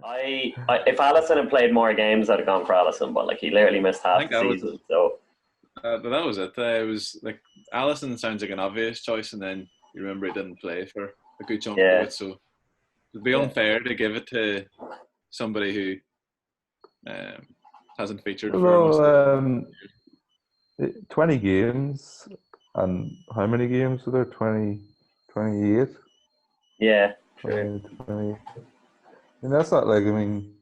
If Allison had played more games, I'd have gone for Allison, but like he literally missed I half think the season. So but that was it. It was like Allison sounds like an obvious choice, and then you remember he didn't play for a good chunk of it, so it'd be unfair to give it to somebody who hasn't featured for 20 games, and how many games were there? 28? Yeah, 20. And that's not like, I mean,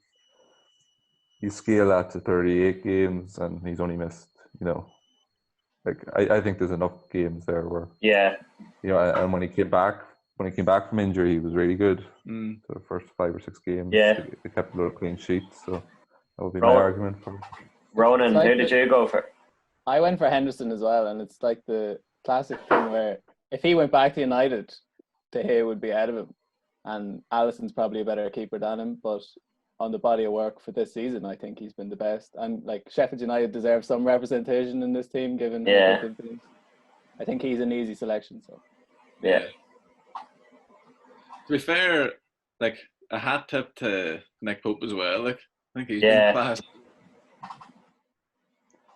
you scale that to 38 games, and he's only missed, like I think there's enough games there where and when he came back from injury, he was really good. For the first 5 or 6 games, they kept a lot of clean sheets, so that would be my argument for him. Ronan, who did you go for? I went for Henderson as well, and it's like the classic thing where if he went back to United, De Gea would be ahead of him, and Alisson's probably a better keeper than him, but on the body of work for this season, I think he's been the best. And like Sheffield United deserve some representation in this team, given how good they've been. I think he's an easy selection. So yeah. To be fair, like a hat tip to Nick Pope as well. Like I think he's been class.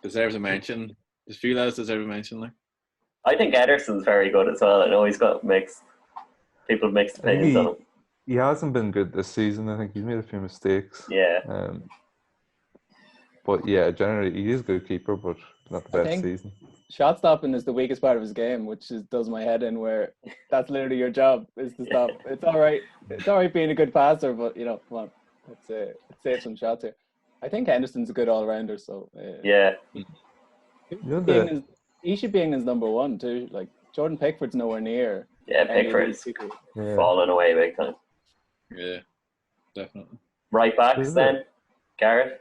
Deserves a mention. There's a few lads deserve a mention. Like I think Ederson's very good as well. I know he's got mixed opinions on him. He hasn't been good this season. I think he's made a few mistakes. Yeah. But yeah, generally he is a good keeper, but not the best season. Shot stopping is the weakest part of his game, which does my head in. Where that's literally your job is to stop. It's all right. It's all right being a good passer, but come on, let's save some shots here. I think Henderson's a good all rounder. So he should be in his number one too. Like Jordan Pickford's nowhere near. Yeah, Pickford's falling away big time. Yeah, definitely. Right backs then, Gareth.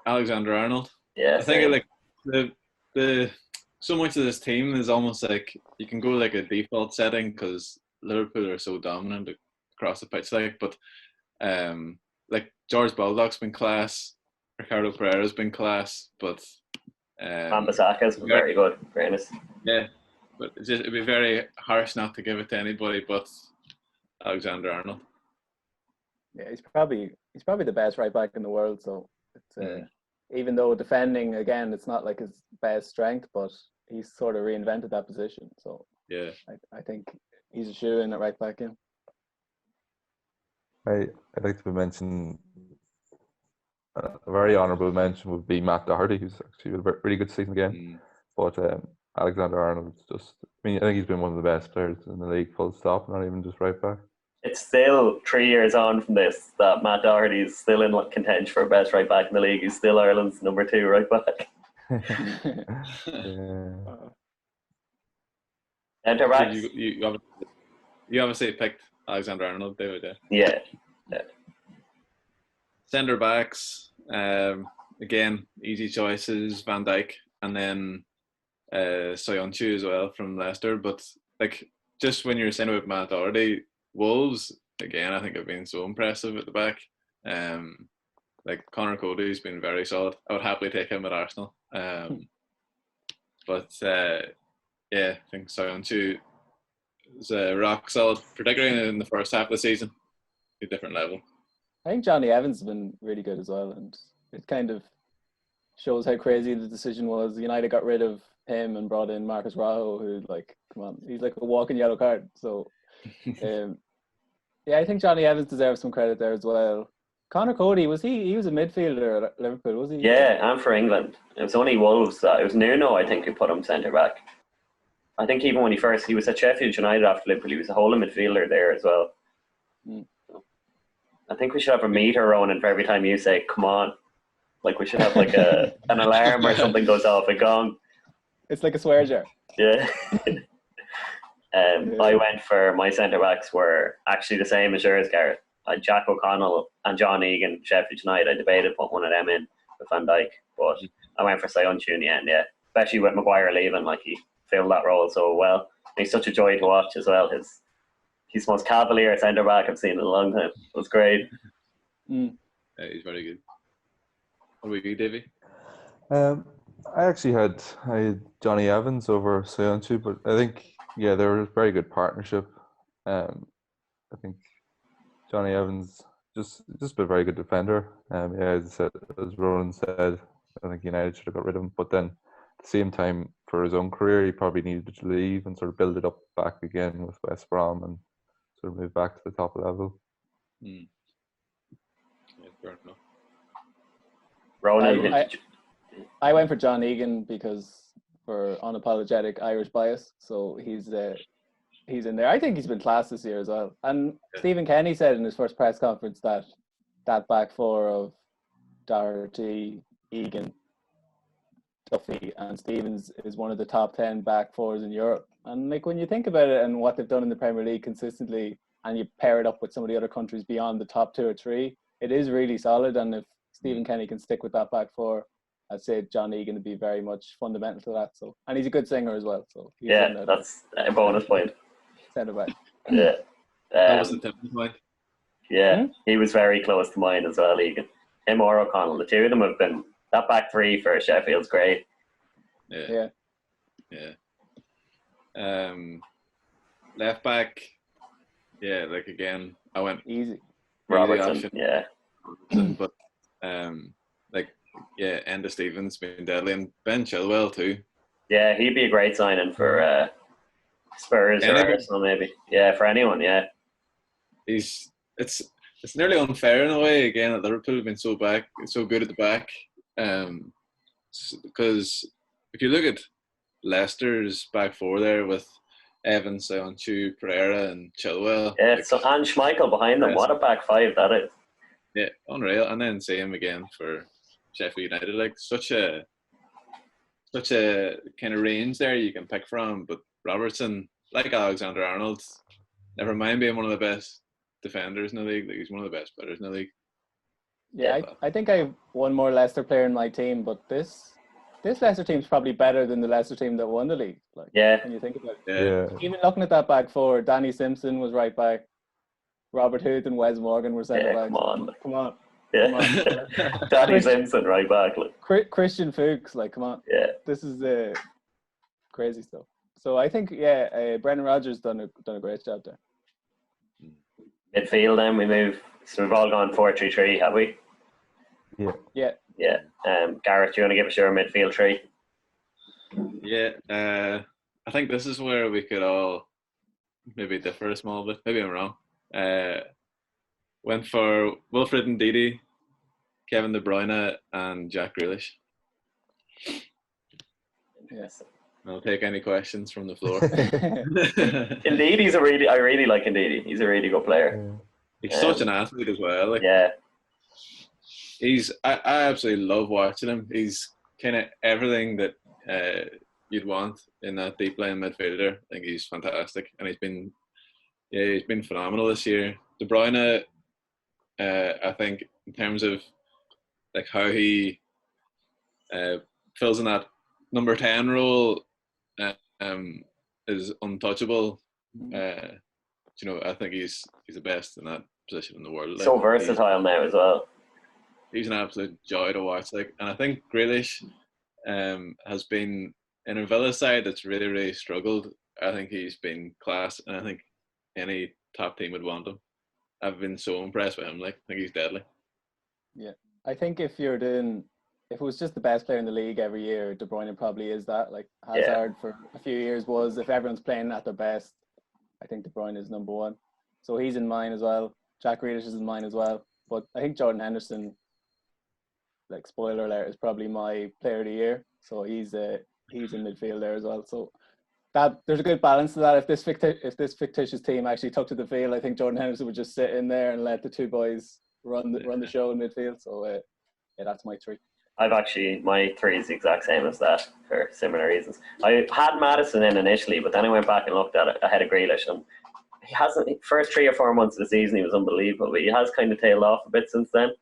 Alexander-Arnold. Yeah, I think like the so much of this team is almost like you can go like a default setting because Liverpool are so dominant across the pitch. But George Baldock's been class, Ricardo Pereira's been class, but Wan-Bissaka's been very good. Fairness. Yeah. But it'd be very harsh not to give it to anybody but Alexander-Arnold. Yeah, he's probably the best right back in the world. So it's even though defending again, it's not like his best strength, but he's sort of reinvented that position. So yeah, I think he's a shoe in at right back in. I'd like to mention a very honourable mention would be Matt Doherty, who's actually had a really good season again. But Alexander-Arnold's I think he's been one of the best players in the league, full stop, not even just right back. It's still 3 years on from this that Matt Doherty is still in contention for best right back in the league. He's still Ireland's number 2 right back. Centre backs. You obviously picked Alexander-Arnold, David. Yeah. Centre backs, again, easy choices, Van Dijk, and then Soyuncu as well from Leicester. But like just when you're saying about Matt Doherty, Wolves again, I think have been so impressive at the back. Like Connor Cody's been very solid. I would happily take him at Arsenal. But I think Soyuncu is rock solid, particularly in the first half of the season. A different level. I think Johnny Evans has been really good as well, and it kind of shows how crazy the decision was. United got rid of him and brought in Marcus Rojo, who, like, come on, he's like a walking yellow card. So, I think Johnny Evans deserves some credit there as well. Connor Cody, he was a midfielder at Liverpool, was he? Yeah, and for England. It was only Wolves. It was Nuno, I think, who put him centre back. I think even when he was at Sheffield United after Liverpool, he was a holding midfielder there as well. I think we should have a meter, Ronan, for every time you say, come on. Like, we should have like an alarm or something goes off, a gong. It's like a swear jar. Yeah. I went for my centre-backs were actually the same as yours, Gareth. I had Jack O'Connell and John Egan, Sheffield United. I debated putting one of them in with Van Dijk, but I went for Soyuncu in the end, yeah. Especially with Maguire leaving, like, he filled that role so well. And he's such a joy to watch as well. He's the most cavalier centre-back I've seen in a long time. It was great. Yeah, he's very good. What about you, Davy? I had Johnny Evans over Soyuncu, but I think, they were a very good partnership. I think Johnny Evans just been a very good defender. Yeah, as I said, as Ronan said, I think United should have got rid of him. But then at the same time, for his own career, he probably needed to leave and sort of build it up back again with West Brom and sort of move back to the top level. Yeah, fair enough. Ronan, I went for John Egan because for unapologetic Irish bias. So he's in there. I think he's been class this year as well. And Stephen Kenny said in his first press conference that back four of Doherty, Egan, Duffy and Stevens is one of the top 10 back fours in Europe. And like when you think about it and what they've done in the Premier League consistently, and you pair it up with some of the other countries beyond the top 2 or 3, it is really solid. And if Stephen Kenny can stick with that back four, I'd say John Egan would be very much fundamental to that. So, and he's a good singer as well. So that's a bonus point. Centre back. Yeah, That wasn't tipping point. Yeah, he was very close to mine as well. Egan, him or O'Connell, the two of them have been that back three for Sheffield's great. Yeah. Left back. Yeah, like again, I went easy. Robertson. Option. Yeah, but Enda Stevens been deadly, and Ben Chilwell too. Yeah, he'd be a great signing for Spurs or Arsenal maybe. Yeah, for anyone. Yeah, It's nearly unfair in a way again that Liverpool have been so good at the back. Because if you look at Leicester's back four there with Evans, Soyuncu, Pereira, and Chilwell. Yeah, so and Schmeichel behind them. What a back five that is. Yeah, unreal. And then same again for Sheffield United. Like such a kind of range there you can pick from. But Robertson, like Alexander-Arnold, never mind being one of the best defenders in the league. Like he's one of the best players in the league. Yeah, I think I have one more Leicester player in my team, but this Leicester team's probably better than the Leicester team that won the league. Like, when you think about it. Yeah. Even looking at that back four, Danny Simpson was right back. Robert Huth and Wes Morgan were centre backs. Come on. Yeah. Come on. Danny Simpson right back. Like. Christian Fuchs, like, come on. Yeah. This is crazy stuff. So I think, Brendan Rodgers done a great job there. Midfield then we move. So we've all gone 4-3-3, have we? Yeah. Gareth, do you want to give us your midfield three? Yeah, I think this is where we could all maybe differ a small bit. Maybe I'm wrong. Went for Wilfred Ndidi, Kevin De Bruyne, and Jack Grealish. Yes. I'll take any questions from the floor. Indeed, I really like Ndidi. He's a really good player. He's such an athlete as well. Like, I absolutely love watching him. He's kind of everything that you'd want in that deep line midfielder. I think he's fantastic, and he's been phenomenal this year. De Bruyne, I think in terms of like how he fills in that number 10 role, is untouchable. I think he's the best in that position in the world. So versatile now as well. He's an absolute joy to watch. Like, and I think Grealish has been in a Villa side that's really, really struggled. I think he's been class, and I think any top team would want him. I've been so impressed with him. Like, I think he's deadly. Yeah, I think if it was just the best player in the league every year, De Bruyne probably is that. Like Hazard for a few years was. If everyone's playing at their best, I think De Bruyne is number one. So he's in mine as well. Jack Grealish is in mine as well. But I think Jordan Henderson, like spoiler alert, is probably my player of the year. So he's in midfield there as well. So that there's a good balance to that. If this fictitious team actually took to the field, I think Jordan Henderson would just sit in there and let the two boys run the show in midfield. So that's my three. My three is the exact same as that for similar reasons. I had Maddison in initially, but then I went back and looked at it ahead of Grealish, and he hasn't. First 3 or 4 months of the season, he was unbelievable, but he has kind of tailed off a bit since then.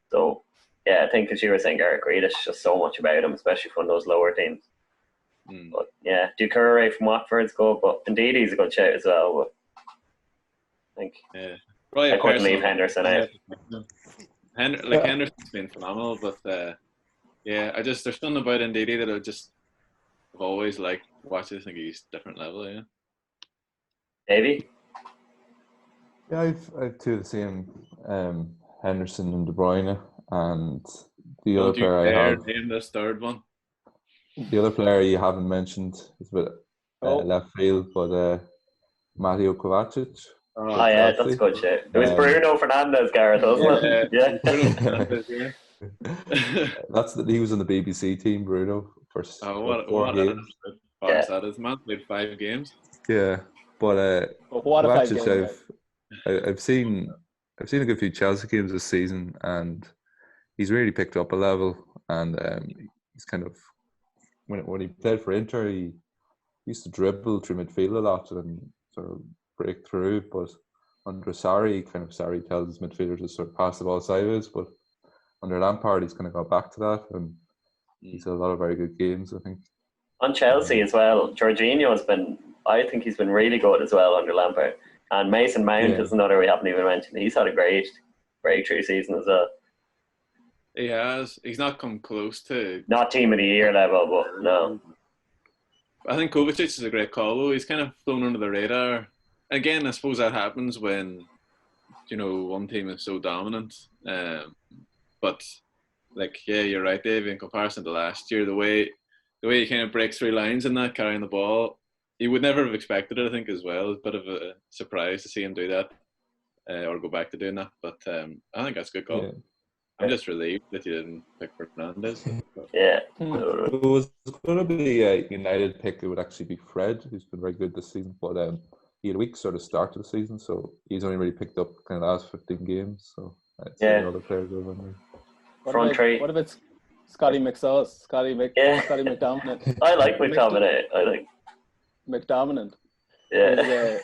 So yeah, I think as you were saying, Gareth, Grealish, just so much about him, especially from those lower teams. But yeah, Doucouré from Watford's good, but indeed he's a good shout as well. But I think I couldn't leave Henderson out. Henderson's been phenomenal, but there's something about Ndidi that I've always liked watching. I think he's different level. Yeah. Davy? Yeah, I've two of the same, Henderson and De Bruyne, and the other Don't you player I dare have, name this third one. the other player you haven't mentioned is a bit Oh, left field, but Mario Kovacic Oh, for Oh yeah, that's Chelsea. good shit. It was Um, Bruno Fernandes, Gareth, wasn't yeah, it? Yeah. Bruno Fernandes, yeah. he was on the BBC team, Bruno, for Oh, about four what an games. absolute Yeah. farce that is. Man played 5 games. Yeah, but but what a 5 Kovacic, games. I've seen a good few Chelsea games this season, and he's really picked up a level. And he's kind of when he played for Inter, he used to dribble through midfield a lot and sort of break through. But under Sarri tells his midfielders to sort of pass the ball sideways. But under Lampard, he's kind of got back to that, and he's had a lot of very good games, I think. On Chelsea as well, I think he's been really good as well under Lampard. And Mason Mount is another we haven't even mentioned. He's had a great breakthrough season as well. He has. He's not come close to. Not team of the year level, but no. I think Kovacic is a great call, though. He's kind of flown under the radar. Again, I suppose that happens when, one team is so dominant. But, yeah, you're right, Dave. In comparison to last year, the way he kind of breaks through lines in that, carrying the ball, you would never have expected it, I think, as well. It's a bit of a surprise to see him do that or go back to doing that. But I think that's a good call. Yeah. I'm just relieved that you didn't pick Fernandes. Yeah. It was going to be a United pick. It would actually be Fred, who's been very good this season. But he had a weak sort of start to the season, so he's only really picked up kind of the last 15 games. So I'd say the other players are in there. Front three. What about Scotty McSauce? Scotty McDominant. I like McDominant. McDominant. Yeah.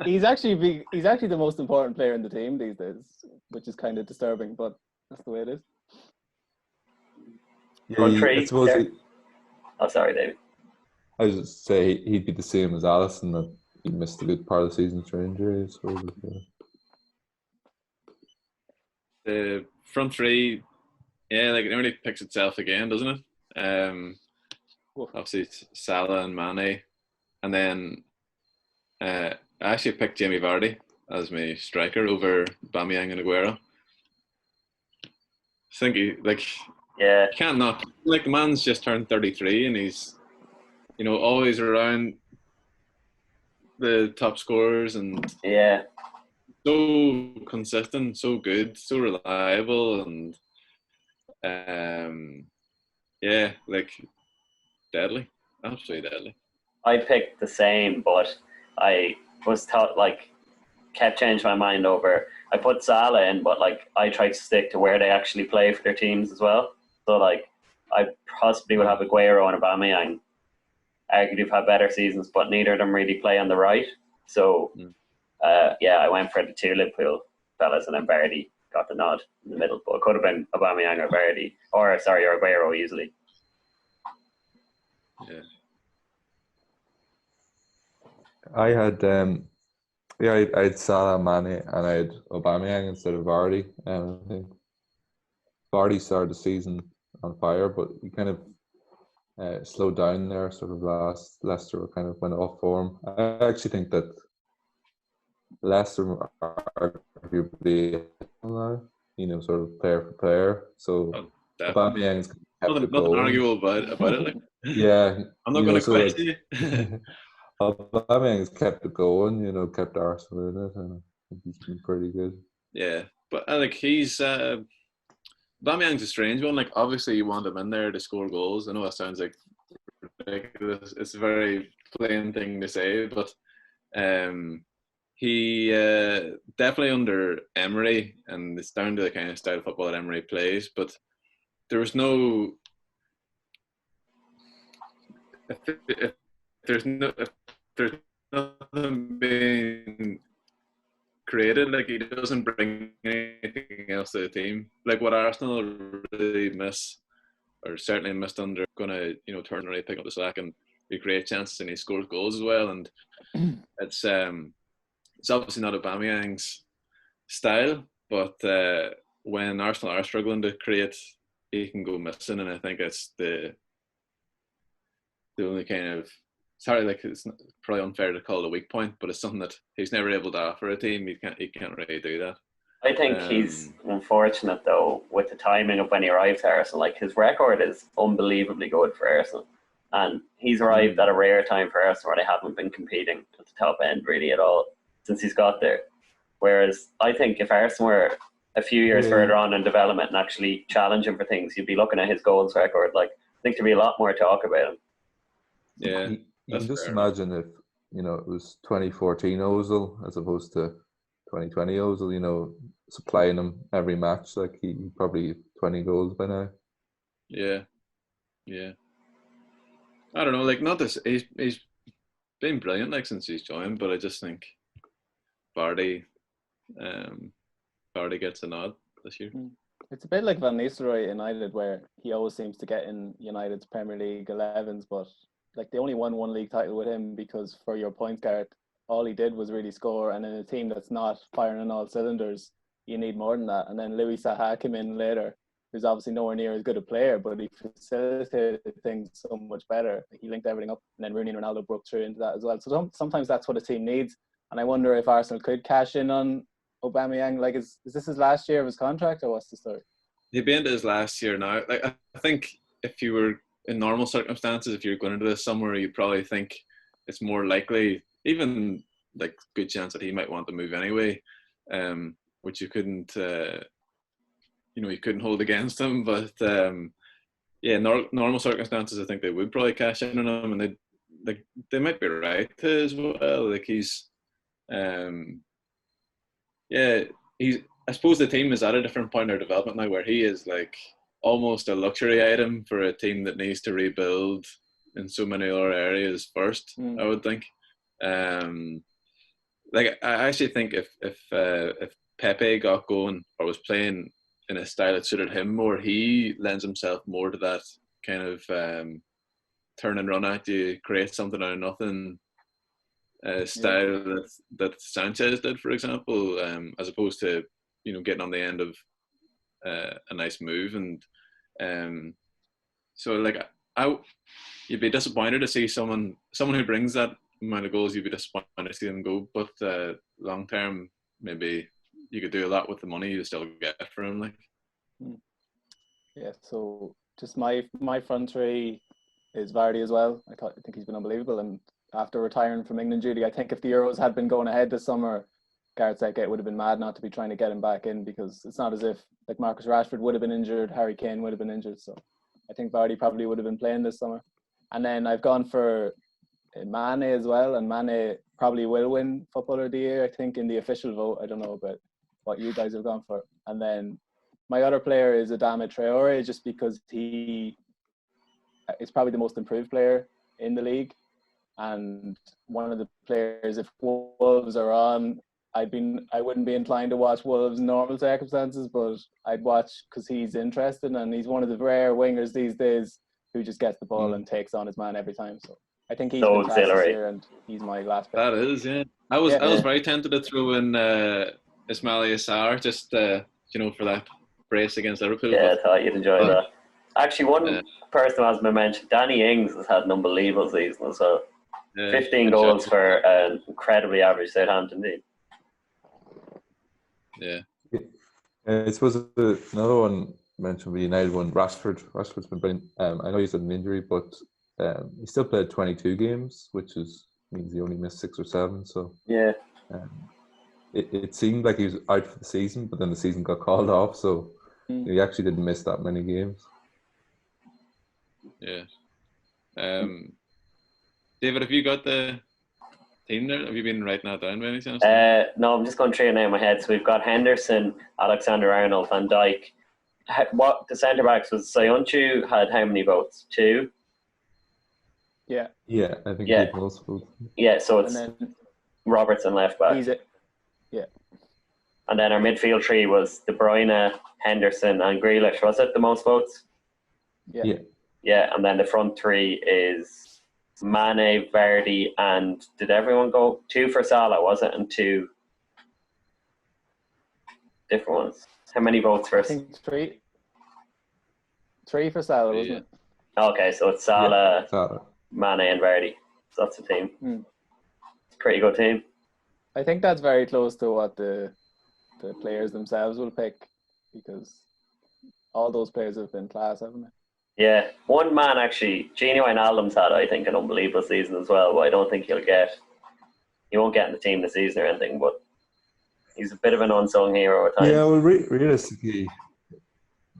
He's actually the most important player in the team these days, which is kind of disturbing, but that's the way it is. Front three. I suppose sorry, David. I was just say he'd be the same as Alisson, that he missed a good part of the season through injury. So the front three, it nearly picks itself again, doesn't it? Obviously it's Salah and Mane, and then I actually picked Jamie Vardy as my striker over Aubameyang and Aguero. I think you can't not, the man's just turned 33 and he's always around the top scorers and so consistent, so good, so reliable, and deadly, absolutely deadly. I picked the same, but I was kept changing my mind over. I put Salah in, but I tried to stick to where they actually play for their teams as well. So I possibly would have Aguero and Aubameyang. Arguably have had better seasons, but neither of them really play on the right. So I went for the two Liverpool fellas, and then Vardy got the nod in the middle. But it could have been Aubameyang or Vardy, or Aguero easily. Yeah. I had I had Salah, Mane, and I had Aubameyang instead of Vardy. I think Vardy started the season on fire, but he kind of slowed down there. Sort of Leicester kind of went off form. I actually think that Leicester are arguably sort of player for player. So Aubameyang's nothing arguable about it. Yeah, I'm not going to question you. Aubameyang's kept it going, kept Arsenal in it, and I think he's been pretty good. Yeah, but he's Aubameyang's a strange one. Obviously you want him in there to score goals. I know that sounds like ridiculous. It's a very plain thing to say, but he definitely under Emery, and it's down to the kind of style of football that Emery plays. But there was no. If there's nothing being created, he doesn't bring anything else to the team. What Arsenal really miss, or certainly missed under, going to turn around, pick up the slack and recreate chances, and he scores goals as well. And it's obviously not Aubameyang's style, but when Arsenal are struggling to create, he can go missing, and I think it's the only kind of sorry, like it's probably unfair to call it a weak point, but it's something that he's never able to offer a team. He can't really do that. I think he's unfortunate though with the timing of when he arrived to Arsenal. Like his record is unbelievably good for Arsenal, and he's arrived at a rare time for Arsenal where they haven't been competing at the top end really at all since he's got there. Whereas I think if Arsenal were a few years further on in development and actually challenging for things, you'd be looking at his goals record. Like I think there'd be a lot more talk about him. Yeah, you can just imagine if it was 2014 Ozil as opposed to 2020 Ozil. Supplying him every match, like he probably 20 goals by now. Yeah. I don't know, like not this. He's been brilliant like since he's joined, but I just think Vardy gets a nod this year. It's a bit like Van Nistelrooy at United, where he always seems to get in United's Premier League 11s, but like they only won one league title with him because, for your point, Gareth, all he did was really score. And in a team that's not firing on all cylinders, you need more than that. And then Louis Saha came in later, who's obviously nowhere near as good a player, but he facilitated things so much better. He linked everything up, and then Rooney and Ronaldo broke through into that as well. So sometimes that's what a team needs. And I wonder if Arsenal could cash in on Aubameyang. Like, is this his last year of his contract, or what's the story? He'd be into his last year now. Like I think if you were in normal circumstances, if you're going into this summer, you'd probably think it's more likely, even like good chance that he might want to move anyway, which you couldn't, you couldn't hold against him. But normal circumstances, I think they would probably cash in on him, and they might be right as well. Like he's, I suppose the team is at a different point in their development now, where he is like almost a luxury item for a team that needs to rebuild in so many other areas first. I would think. Like I actually think if Pepe got going or was playing in a style that suited him more, he lends himself more to that kind of turn and run at you, create something out of nothing style that Sanchez did, for example, as opposed to getting on the end of a nice move. And so like you'd be disappointed to see someone who brings that amount of goals. You'd be disappointed to see them go, but long term, maybe you could do a lot with the money you still get for him. Like, yeah. So just my front three is Vardy as well. I think he's been unbelievable, and after retiring from England duty, I think if the Euros had been going ahead this summer, Gareth Southgate would have been mad not to be trying to get him back in, because it's not as if like Marcus Rashford would have been injured, Harry Kane would have been injured. So I think Vardy probably would have been playing this summer. And then I've gone for Mane as well, and Mane probably will win Footballer of the Year, I think, in the official vote. I don't know about what you guys have gone for. And then my other player is Adama Traore, just because he is probably the most improved player in the league, and one of the players, if Wolves are on, I wouldn't be inclined to watch Wolves in normal circumstances, but I'd watch because he's interesting, and he's one of the rare wingers these days who just gets the ball and takes on his man every time. So I think he's been class this year, and he's my last pick. That is, yeah. I was very tempted to throw in Ismail Assar just for that brace against Liverpool. Yeah, I thought you'd enjoy that. Actually, one person who hasn't been mentioned, Danny Ings, has had an unbelievable season as well. 15 goals for an incredibly average Southampton team. Yeah. I suppose another one mentioned with United one, Rashford. Rashford's been brilliant. I know he's had an injury, but he still played 22 games, which means he only missed 6 or 7. So yeah, it seemed like he was out for the season, but then the season got called off, so he actually didn't miss that many games. Yeah. David, have you got the team there? Have you been writing that down by any chance? No, I'm just going through it now in my head. So we've got Henderson, Alexander-Arnold, Van Dijk. What the centre backs was Soyuncu had how many votes? 2. Yeah, I think he had most votes. Yeah, so it's Robertson left back. Yeah. And then our midfield three was De Bruyne, Henderson, and Grealish. Was it the most votes? Yeah. Yeah, and then the front three is Mane, Vardy, and did everyone go 2 for Salah, was it? And 2 different ones. How many votes for? I think 3. 3 for Salah, wasn't it? Okay, so it's Salah, Mane, and Vardy. So that's a team. Hmm. Pretty good team. I think that's very close to what the players themselves will pick, because all those players have been class, haven't they? Yeah, one man actually, Gini Wijnaldum's had, I think, an unbelievable season as well, but I don't think he won't get in the team this season or anything, but he's a bit of an unsung hero at times. Yeah, well, realistically,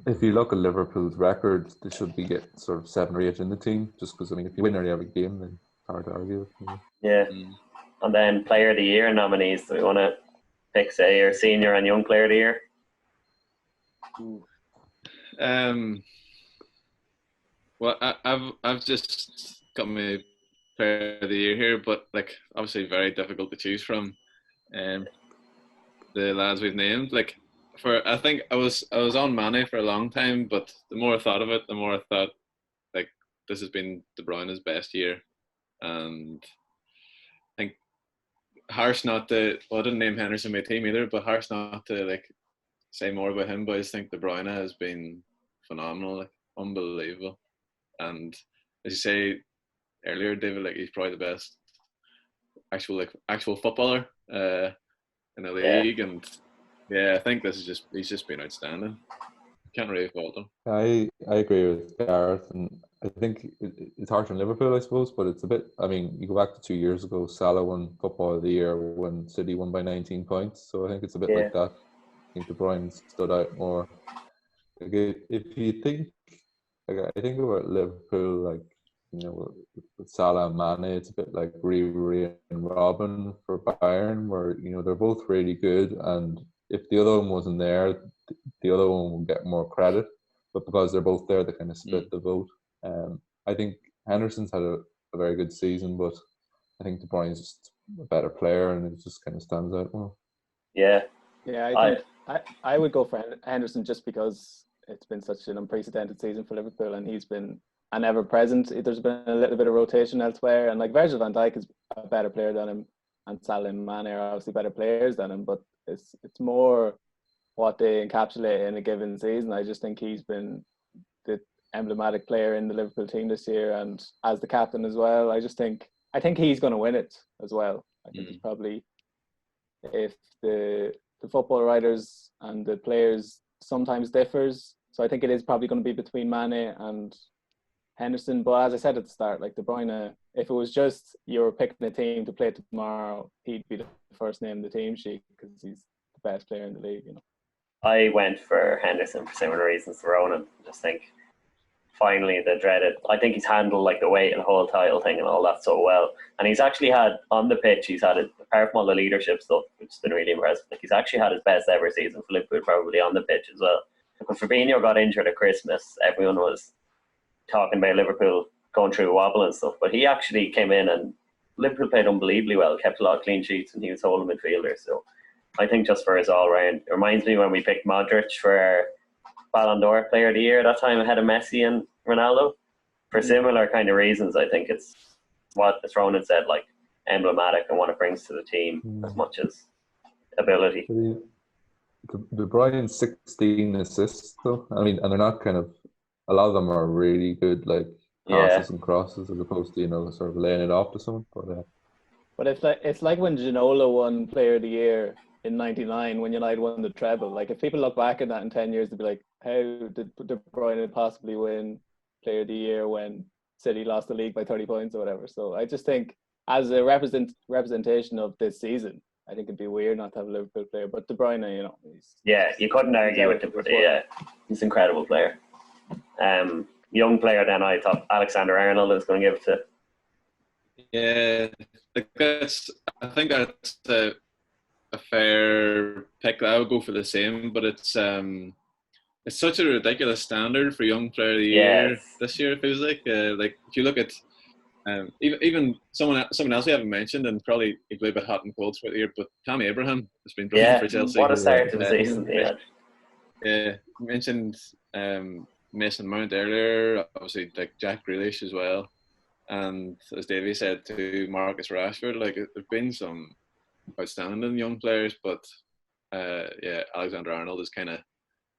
if you look at Liverpool's record, they should be getting sort of 7 or 8 in the team, just because, I mean, if you win nearly every game, then it's hard to argue. Yeah. And then Player of the Year nominees, do we want to pick, say, your senior and young Player of the Year? Well, I've just got my Player of the Year here, but like obviously very difficult to choose from. The lads we've named, like I think I was on Mane for a long time, but the more I thought of it, the more I thought like this has been De Bruyne's best year, and I think harsh not to. Well, I didn't name Henderson my team either, but harsh not to like say more about him. But I just think De Bruyne has been phenomenal, like unbelievable, and as you say earlier, David, like he's probably the best actual footballer in the league, and yeah, I think he's just been outstanding. Can't really fault him. I agree with Gareth, and I think it's harsh on Liverpool, I suppose, but it's a bit. I mean, you go back to 2 years ago, Salah won Football of the Year when City won by 19 points, so I think it's a bit like that. I think De Bruyne stood out more. Like if you think, like I think about Liverpool, like with Salah and Mane, it's a bit like Riri and Robin for Bayern, where they're both really good, and if the other one wasn't there, the other one will get more credit. But because they're both there, they kind of split the vote. I think Henderson's had a very good season, but I think De Bruyne's just a better player, and it just kind of stands out more. Yeah. Yeah, I would go for Henderson just because it's been such an unprecedented season for Liverpool, and he's been an ever-present. There's been a little bit of rotation elsewhere, and like Virgil van Dijk is a better player than him, and Salah and Mane are obviously better players than him, but it's more what they encapsulate in a given season. I just think he's been the emblematic player in the Liverpool team this year, and as the captain as well. I think he's going to win it as well. I think it's probably, if the football writers and the players sometimes differs, so I think it is probably going to be between Mane and Henderson. But as I said at the start, like De Bruyne, if it was just you were picking a team to play tomorrow, he'd be the first name in the team sheet because he's the best player in the league. I went for Henderson for similar reasons to Ronan. Just think, finally, the dreaded. I think he's handled like the weight and the whole title thing and all that so well. And he's actually had on the pitch. He's had it, apart from all the leadership stuff, which has been really impressive. Like he's actually had his best ever season for Liverpool, probably on the pitch as well. When Fabinho got injured at Christmas, everyone was talking about Liverpool going through a wobble and stuff. But he actually came in and Liverpool played unbelievably well, kept a lot of clean sheets, and he was holding midfielder. So I think just for his all-round, it reminds me when we picked Modric for Ballon d'Or Player of the Year that time ahead of Messi and Ronaldo. For similar kind of reasons, I think it's what, as Ronan said, like emblematic and what it brings to the team as much as ability. De Bruyne's 16 assists, though. I mean, and they're not kind of, a lot of them are really good, like passes and crosses, as opposed to sort of laying it off to someone. But it's like when Ginola won Player of the Year in '99 when United won the treble. Like if people look back at that in 10 years, they'd be like, how did De Bruyne possibly win Player of the Year when City lost the league by 30 points or whatever? So I just think as a representation of this season, I think it'd be weird not to have a Liverpool player. But De Bruyne, you couldn't argue with him. Yeah, he's an incredible player. Young player, then I thought Alexander Arnold is going to give it to. Yeah, I think that's a fair pick. I would go for the same, but it's such a ridiculous standard for young player of the year this year. It feels like if you look at even someone else we haven't mentioned, and probably he'll be a bit hot and cold throughout the year, but Tammy Abraham has been brilliant for Chelsea. What a start to the season he had. Yeah, mentioned Mason Mount earlier, obviously like Jack Grealish as well, and as Davy said to Marcus Rashford, like there's been some outstanding young players, but Alexander Arnold is kind of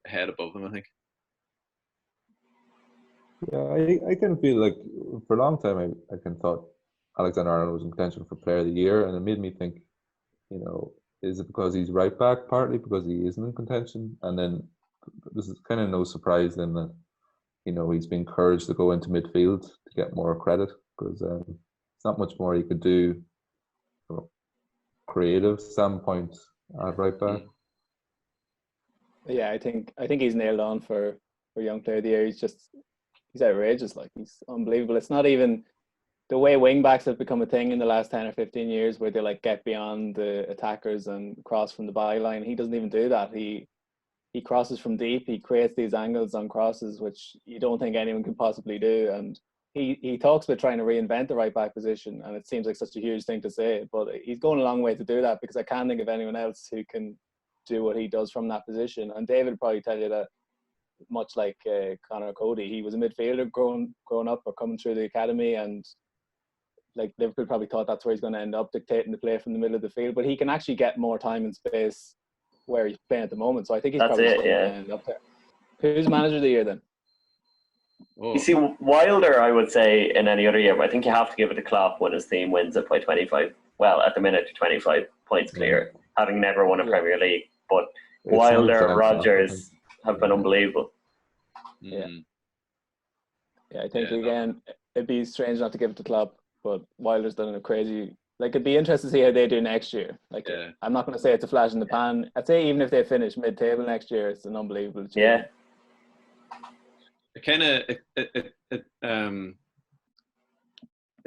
ahead above them, I think. Yeah, I kind of feel like for a long time I kind of thought Alexander-Arnold was in contention for Player of the Year, and it made me think, is it because he's right back, partly because he isn't in contention, and then this is kind of no surprise then that he's been encouraged to go into midfield to get more credit, because there's not much more he could do from a creative standpoint at right back. Yeah, I think he's nailed on for Young Player of the Year. He's outrageous. Like, he's unbelievable. It's not even the way wing backs have become a thing in the last 10 or 15 years, where they like get beyond the attackers and cross from the byline. He doesn't even do that. He crosses from deep. He creates these angles on crosses, which you don't think anyone can possibly do. And he talks about trying to reinvent the right back position, and it seems like such a huge thing to say, but he's going a long way to do that, because I can't think of anyone else who can do what he does from that position. And David would probably tell you that, much like Connor Cody, he was a midfielder growing up or coming through the academy, and like Liverpool probably thought that's where he's going to end up, dictating the play from the middle of the field, but he can actually get more time and space where he's playing at the moment. So I think he's probably going to end up there. Who's manager of the year then? You see, Wilder, I would say, in any other year, but I think you have to give it to Klopp when his team wins it by 25. Well, at the minute, 25 points clear, having never won a Premier League. But it's Wilder, Rodgers have been unbelievable. Yeah, I think again, it'd be strange not to give it to Klopp, but Wilder's done a crazy. Like, it'd be interesting to see how they do next year. Like, I'm not going to say it's a flash in the pan. I'd say even if they finish mid-table next year, it's an unbelievable achievement. It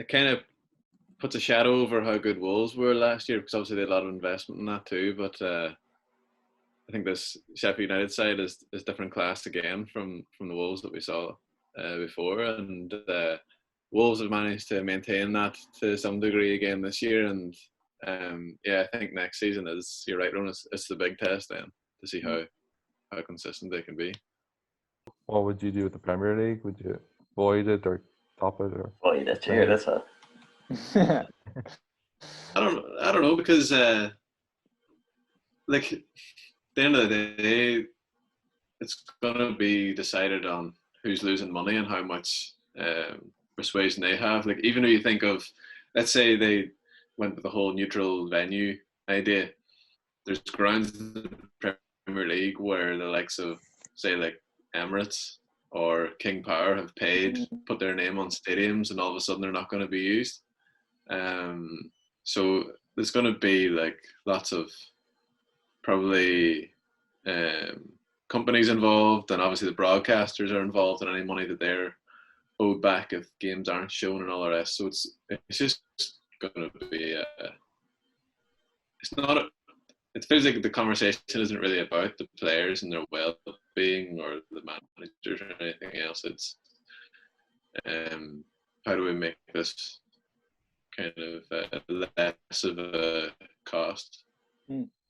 kind of puts a shadow over how good Wolves were last year, because obviously they had a lot of investment in that too. But I think this Sheffield United side is different class again from the Wolves that we saw before, and Wolves have managed to maintain that to some degree again this year. And I think next season is, you're right, Ronan, it's the big test then to see how consistent they can be. What would you do with the Premier League? Would you void it or top it, or void it? Cheer this up. I don't know, because like, at the end of the day, it's gonna be decided on who's losing money and how much persuasion they have. Like, even if you think of, let's say they went with the whole neutral venue idea, there's grounds in the Premier League where the likes of, say, like Emirates or King Power have put their name on stadiums, and all of a sudden they're not going to be used. So there's going to be like lots of probably companies involved, and obviously the broadcasters are involved in any money that they're owed back if games aren't shown and all the rest. So it's just going to be it feels like the conversation isn't really about the players and their well-being or the managers or anything else. It's how do we make this kind of less of a cost,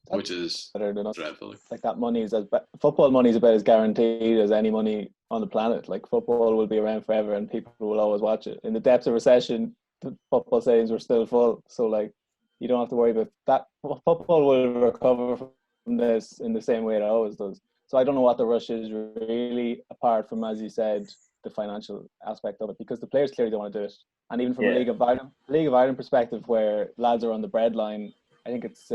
which is dreadful. Like, that money is football money is about as guaranteed as any money on the planet. Like, football will be around forever and people will always watch it. In the depths of recession, the football stadiums were still full. So, like, you don't have to worry about that. Football will recover from this in the same way it always does. So I don't know what the rush is really, apart from, as you said, the financial aspect of it, because the players clearly don't want to do it. And even from a League of Ireland perspective, where lads are on the breadline, I think it's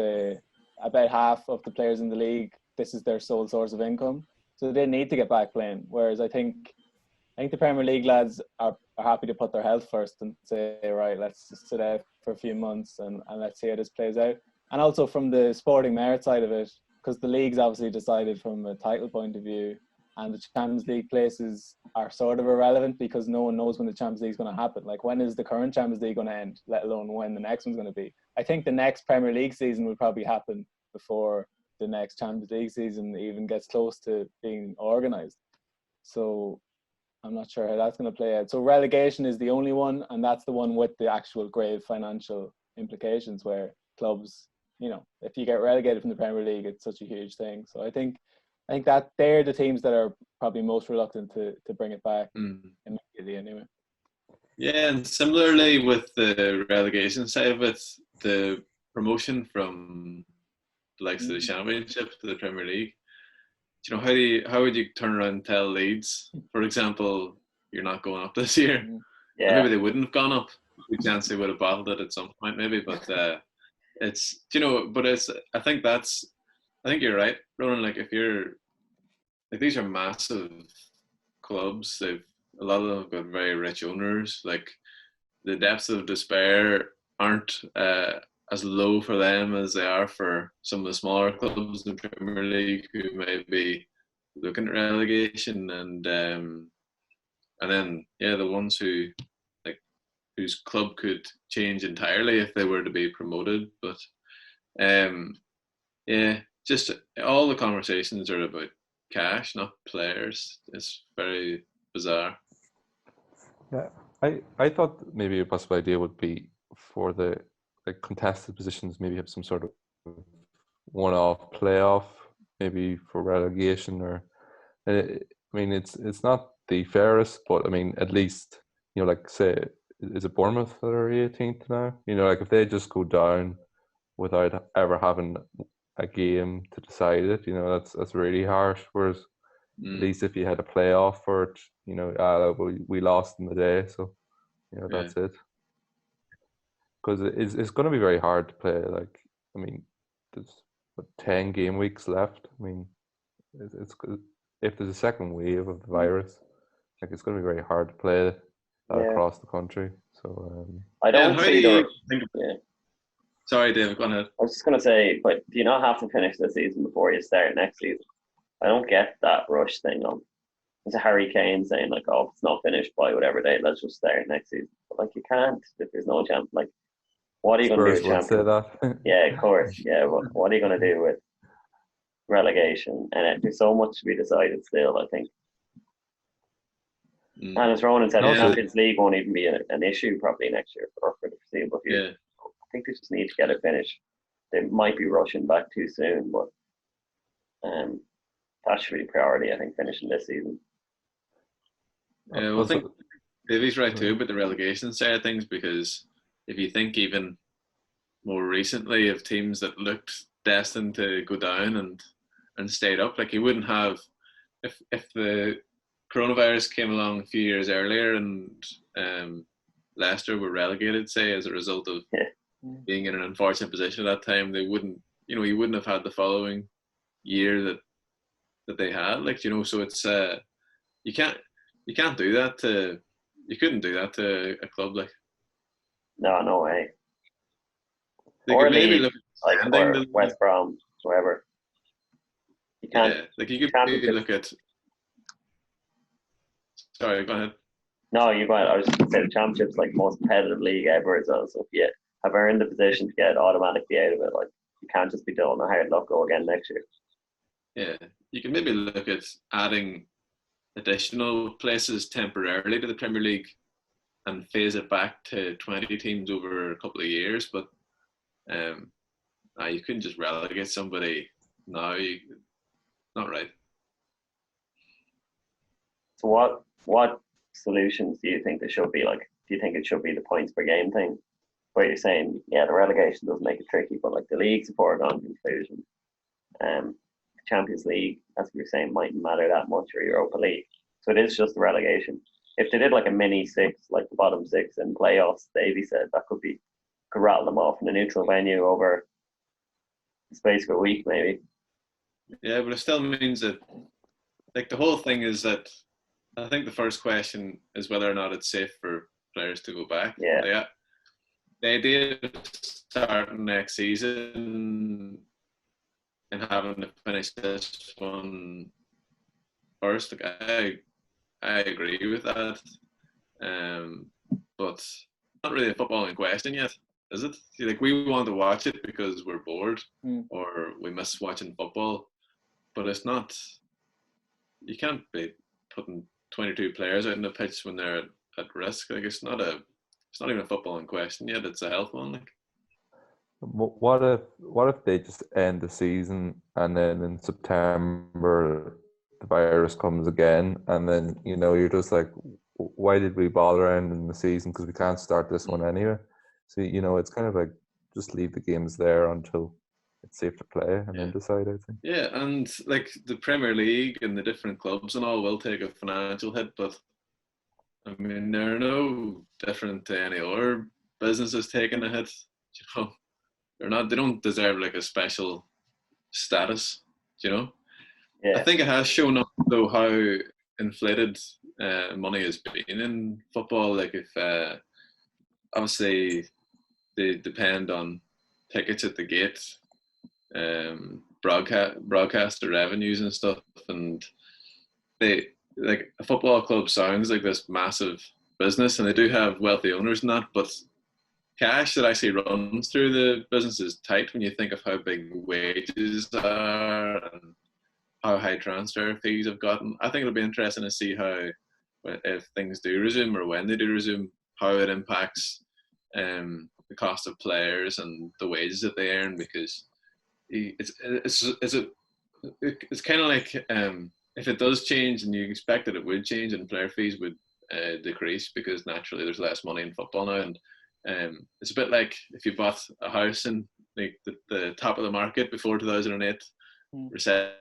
about half of the players in the league, this is their sole source of income. So they need to get back playing. Whereas I think the Premier League lads are happy to put their health first and say, right, let's just sit out for a few months and let's see how this plays out. And also from the sporting merit side of it, because the league's obviously decided from a title point of view, and the Champions League places are sort of irrelevant because no one knows when the Champions League is going to happen. Like, when is the current Champions League going to end, let alone when the next one's going to be. I think the next Premier League season will probably happen before the next Champions League season even gets close to being organised. So I'm not sure how that's going to play out. So relegation is the only one, and that's the one with the actual grave financial implications, where clubs, if you get relegated from the Premier League, it's such a huge thing. So I think that they're the teams that are probably most reluctant to bring it back immediately anyway. Yeah, and similarly with the relegation side of it, the promotion from the likes of the Championship to the Premier League, how would you turn around and tell Leeds, for example, you're not going up this year? Yeah. Maybe they wouldn't have gone up, good chance they would have bottled it at some point, maybe. But it's but it's. I think you're right, Ronan. Like if you're like these are massive clubs. A lot of them have got very rich owners. Like the depths of despair aren't as low for them as they are for some of the smaller clubs in the Premier League who may be looking at relegation, and then the ones whose club could change entirely if they were to be promoted. But just all the conversations are about cash, not players. It's very bizarre. Yeah, I thought maybe a possible idea would be for the contested positions, maybe have some sort of one-off playoff, maybe for relegation, or I mean it's not the fairest, but I mean at least like say is it Bournemouth that are 18th now? Like if they just go down without ever having a game to decide it, that's really harsh. Whereas at least if you had a playoff for it, we lost in the day, so that's it. Because it's going to be very hard to play. Like, I mean, there's 10 game weeks left. I mean, it's if there's a second wave of the virus, like it's going to be very hard to play across the country. So I don't see Sorry, David, go ahead. I was just going to say, but do you not have to finish the season before you start next season? I don't get that rush thing on. There's a Harry Kane saying like, "Oh, if it's not finished by whatever date, let's just start next season." But like, you can't if there's no chance. Like, what are you going to do with say that. Yeah, of course. Yeah, what are you going to do with relegation? And there's so much to be decided still, I think. And as Ronan said, the Champions League won't even be an issue probably next year or for the foreseeable future. Yeah. I think they just need to get it finished. They might be rushing back too soon, but that should be priority, I think, finishing this season. Yeah, well, I think Davy's right too about the relegation side of things, because if you think even more recently of teams that looked destined to go down and stayed up, like you wouldn't have if the coronavirus came along a few years earlier and Leicester were relegated, say, as a result of being in an unfortunate position at that time, they wouldn't, you wouldn't have had the following year that they had, so it's you can't do that you couldn't do that to a club like. No way. They or could maybe Leeds, or West Brom, whoever. You can't. Yeah, you could maybe look at. Sorry, go ahead. No, you go ahead. I was just going to say the Championship's like the most competitive league ever as well. So if you have earned the position to get automatically out of it, like you can't just be doing a hard luck go again next year. Yeah, you can maybe look at adding additional places temporarily to the Premier League and phase it back to 20 teams over a couple of years, but you couldn't just relegate somebody now. Not right. So what solutions do you think there should be? Like, do you think it should be the points per game thing, where you're saying, the relegation does make it tricky, but like the league's a foregone conclusion. Champions League, as we were saying, mightn't matter that much, or Europa League. So it is just the relegation. If they did like a mini six, like the bottom six in playoffs, Davy said that could rattle them off in a neutral venue over the space of a week, maybe. Yeah, but it still means that, like, the whole thing is that I think the first question is whether or not it's safe for players to go back. Yeah. The idea of starting next season and having to finish this one first, like, I agree with that. But not really a footballing question yet, is it? Like, we want to watch it because we're bored or we miss watching football, but it's not. You can't be putting 22 players out in the pitch when they're at risk. Like, it's not even a footballing question yet. It's a health one. Like, what if they just end the season and then in September the virus comes again, and then you're just like, why did we bother ending the season, because we can't start this one anyway? So it's kind of like, just leave the games there until it's safe to play and then decide, I think. Yeah, and like the Premier League and the different clubs and all will take a financial hit, but I mean, they're no different to any other businesses taking a hit. You know, they don't deserve like a special status. You know, I Yeah, think it has shown up though how inflated money has been in football. Like if obviously they depend on tickets at the gate, broadcaster revenues and stuff, and they like a football club sounds like this massive business, and they do have wealthy owners and that, but cash that actually runs through the business is tight when you think of how big wages are and how high transfer fees have gotten. I think it'll be interesting to see how, if things do resume or when they do resume, how it impacts the cost of players and the wages that they earn, because it's kind of like if it does change and you expect that it would change and player fees would decrease because naturally there's less money in football now, and it's a bit like if you bought a house in like the top of the market before 2008 recession,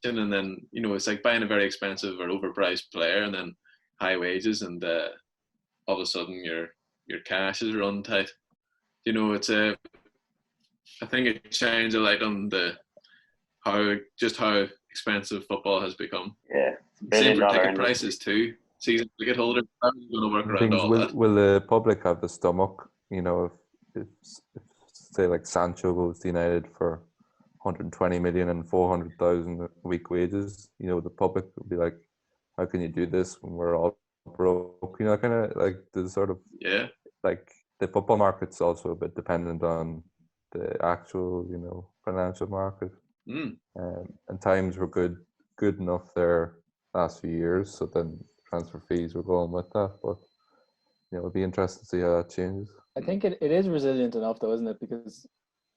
and then you know it's like buying a very expensive or overpriced player and then high wages, and all of a sudden your cash is run tight. You know, it's I think it shines a light on how expensive football has become. yeah. Same $1 for billion ticket industry. prices too. Season ticket holders are going to work around Things all that. will the public have the stomach? You know, if say like Sancho goes to United for 120 million and 400,000 a week wages, you know, the public will be like, how can you do this when we're all broke? You know, kind of like the sort of like the football market's also a bit dependent on the actual, you know, financial market. And times were good enough there last few years, so then transfer fees were going with that. But you know, it'll be interesting to see how that changes. I think it is resilient enough though, isn't it? Because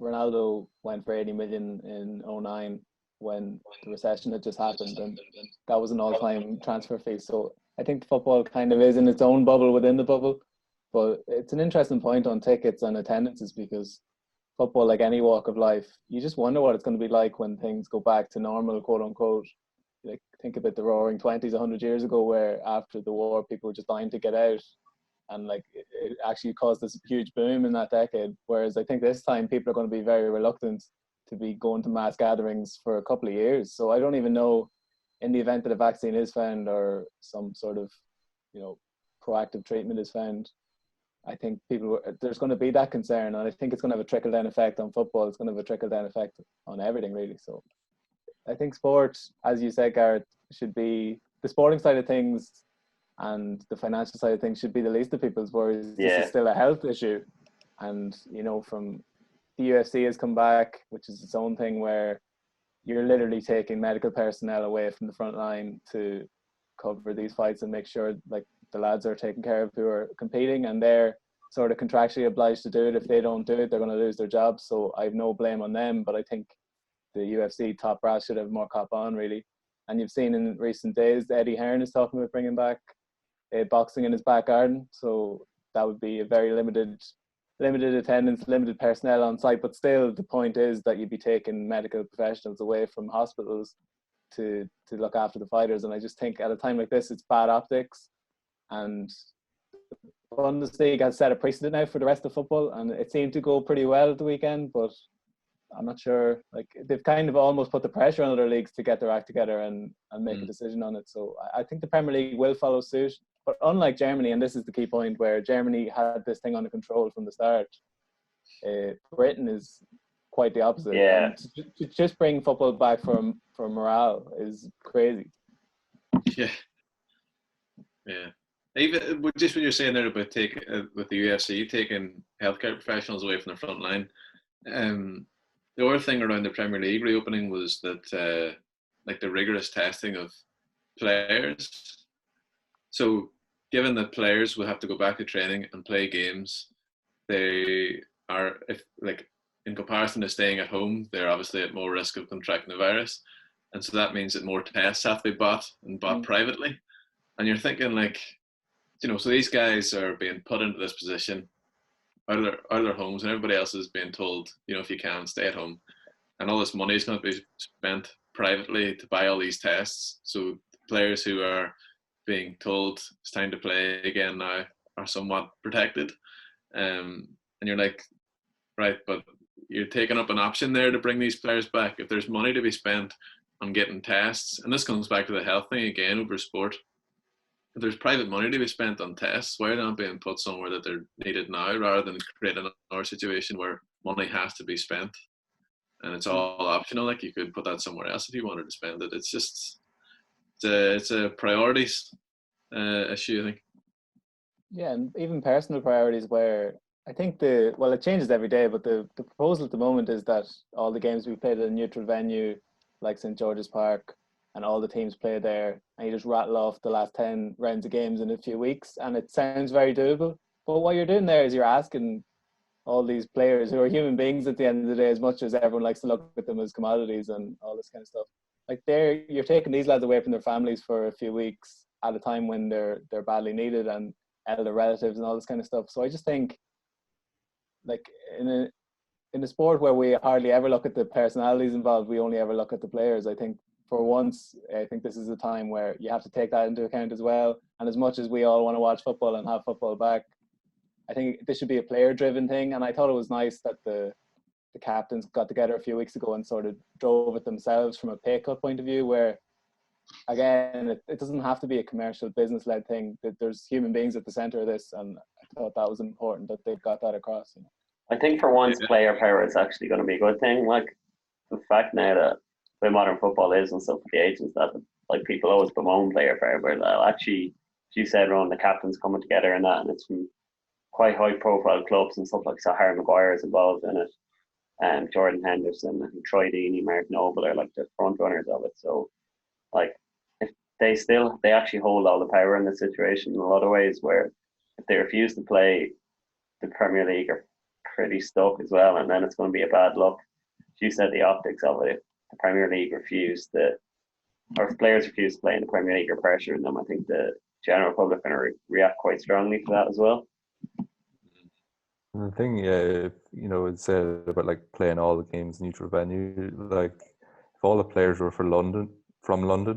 Ronaldo went for 80 million in 2009 when the recession had just happened, and that was an all-time transfer fee. So I think football kind of is in its own bubble within the bubble. But it's an interesting point on tickets and attendances, because football, like any walk of life, you just wonder what it's going to be like when things go back to normal, quote unquote. Like, think about the Roaring 20s 100 years ago, where after the war people were just dying to get out, and like it actually caused this huge boom in that decade. Whereas I think this time people are going to be very reluctant to be going to mass gatherings for a couple of years. So I don't even know, in the event that a vaccine is found or some sort of, you know, proactive treatment is found, I think there's going to be that concern, and I think it's going to have a trickle-down effect on football. It's going to have a trickle-down effect on everything, really. So I think sport, as you said, Gareth, should be the sporting side of things, and the financial side of things should be the least of people's worries. Yeah. This is still a health issue. And, you know, from the UFC has come back, which is its own thing, where you're literally taking medical personnel away from the front line to cover these fights and make sure, like, the lads are taken care of who are competing, and they're sort of contractually obliged to do it. If they don't do it, they're going to lose their jobs. So I have no blame on them, but I think the UFC top brass should have more cop on, really. And you've seen in recent days, Eddie Hearn is talking about bringing back boxing in his back garden. So that would be a very limited attendance, limited personnel on site. But still, the point is that you'd be taking medical professionals away from hospitals to look after the fighters. And I just think at a time like this, it's bad optics. And Bundesliga has set a precedent now for the rest of football, and it seemed to go pretty well at the weekend, but I'm not sure. Like, they've kind of almost put the pressure on other leagues to get their act together and make a decision on it. So I think the Premier League will follow suit. But unlike Germany, and this is the key point, where Germany had this thing under control from the start, Britain is quite the opposite. Yeah. And to just bring football back for morale is crazy. Yeah. Even just when you're saying there about with the UFC taking healthcare professionals away from the front line, the other thing around the Premier League reopening was that like the rigorous testing of players. So given that players will have to go back to training and play games, they are, if like in comparison to staying at home, they're obviously at more risk of contracting the virus, and so that means that more tests have to be bought privately. And you're thinking, like, you know, so these guys are being put into this position out of their homes, and everybody else is being told, you know, if you can, stay at home. And all this money is going to be spent privately to buy all these tests. So players who are being told it's time to play again now are somewhat protected. And you're like, right, but you're taking up an option there to bring these players back. If there's money to be spent on getting tests, and this comes back to the health thing again over sport, if there's private money to be spent on tests, why are they not being put somewhere that they're needed now, rather than creating another situation where money has to be spent and it's all optional? Like, you could put that somewhere else if you wanted to spend it. It's just, it's a priorities issue, I think. Yeah, and even personal priorities where I think it changes every day, but the proposal at the moment is that all the games we played at a neutral venue like St. George's Park, and all the teams play there, and you just rattle off the last 10 rounds of games in a few weeks, and it sounds very doable. But what you're doing there is you're asking all these players, who are human beings at the end of the day, as much as everyone likes to look at them as commodities and all this kind of stuff. Like, you're taking these lads away from their families for a few weeks at a time when they're badly needed, and elder relatives and all this kind of stuff. So I just think, like, in a sport where we hardly ever look at the personalities involved, we only ever look at the players. I think for once, I think this is a time where you have to take that into account as well. And as much as we all want to watch football and have football back, I think this should be a player-driven thing. And I thought it was nice that the captains got together a few weeks ago and sort of drove it themselves from a pay cut point of view, where, again, it doesn't have to be a commercial, business-led thing. That there's human beings at the centre of this, and I thought that was important that they got that across. You know? I think for once, player power is actually going to be a good thing. Like, the fact now that the way modern football is and stuff with the agents, that, like, people always bemoan player power, but actually, as you said, Ron, the captains coming together and that, and it's from quite high-profile clubs and stuff like that. Harry Maguire is involved in it, Jordan Henderson, and Troy Deeney, Mark Noble are like the front runners of it. So, like, if they actually hold all the power in the situation in a lot of ways, where if they refuse to play, the Premier League are pretty stuck as well, and then it's going to be a bad look. As you said, the optics of it, if the Premier League or if players refuse to play in the Premier League, or pressure in them, I think the general public are going to react quite strongly to that as well. And the thing, it said about like playing all the games neutral venue. Like, if all the players were from London,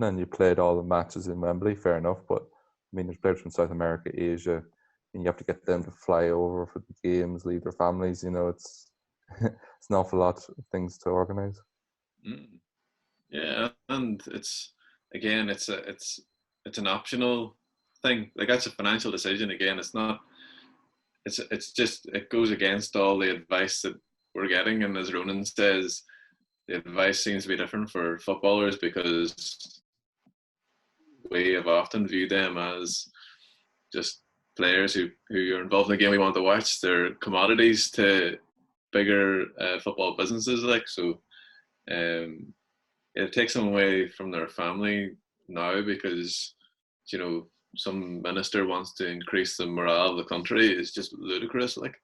and you played all the matches in Wembley, fair enough. But I mean, there's players from South America, Asia, and you have to get them to fly over for the games, leave their families. You know, it's it's an awful lot of things to organise. Yeah, and it's an optional thing. Like, that's a financial decision. Again, it's not. It's just, it goes against all the advice that we're getting, and as Ronan says, the advice seems to be different for footballers, because we have often viewed them as just players who are involved in the game we want to watch. They're commodities to bigger football businesses, like, so it takes them away from their family now, because, you know, some minister wants to increase the morale of the country is just ludicrous. Like,